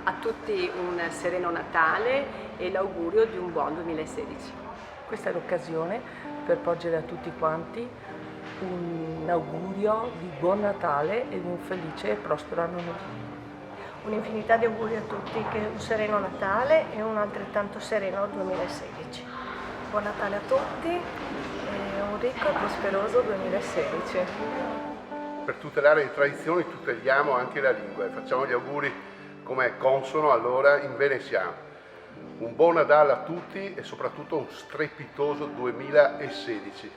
A tutti un sereno Natale e l'augurio di un buon 2016. Questa è l'occasione per porgere a tutti quanti un augurio di buon Natale e un felice e prospero anno nuovo. Un'infinità di auguri a tutti, che un sereno Natale e un altrettanto sereno 2016. Buon Natale a tutti e un ricco e prosperoso 2016. Per tutelare le tradizioni tuteliamo anche la lingua e facciamo gli auguri come è consono allora in veneziano. Un buon Natale a tutti e soprattutto un strepitoso 2016.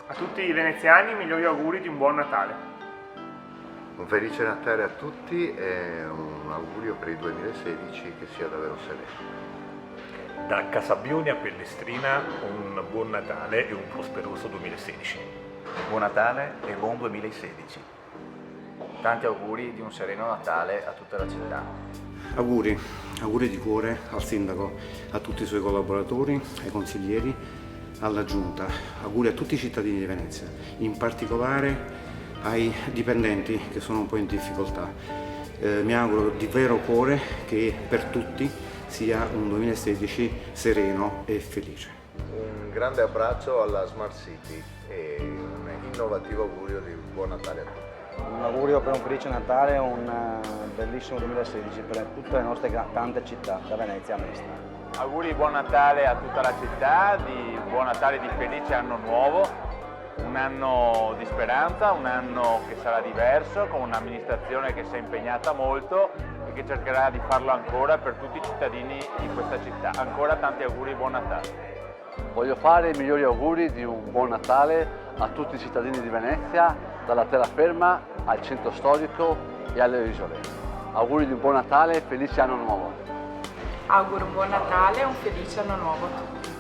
A tutti i veneziani i migliori auguri di un buon Natale. Un felice Natale a tutti e un augurio per il 2016 che sia davvero sereno. Da Casabioni a Pellestrina un buon Natale e un prosperoso 2016. Buon Natale e buon 2016. Tanti auguri di un sereno Natale a tutta la città. Auguri di cuore al sindaco, a tutti i suoi collaboratori, ai consiglieri, alla giunta. Auguri a tutti i cittadini di Venezia, in particolare ai dipendenti che sono un po' in difficoltà. Mi auguro di vero cuore che per tutti sia un 2016 sereno e felice. Un grande abbraccio alla Smart City e un innovativo augurio di buon Natale a tutti. Un augurio per un felice Natale e un bellissimo 2016 per tutte le nostre tante città, da Venezia a Mestre. Auguri di buon Natale a tutta la città, di buon Natale e di felice anno nuovo. Un anno di speranza, un anno che sarà diverso, con un'amministrazione che si è impegnata molto e che cercherà di farlo ancora per tutti i cittadini di questa città. Ancora tanti auguri di buon Natale. Voglio fare i migliori auguri di un buon Natale a tutti i cittadini di Venezia, dalla terraferma al centro storico e alle isole. Auguri di un buon Natale e felice anno nuovo. Auguro un buon Natale e un felice anno nuovo a tutti.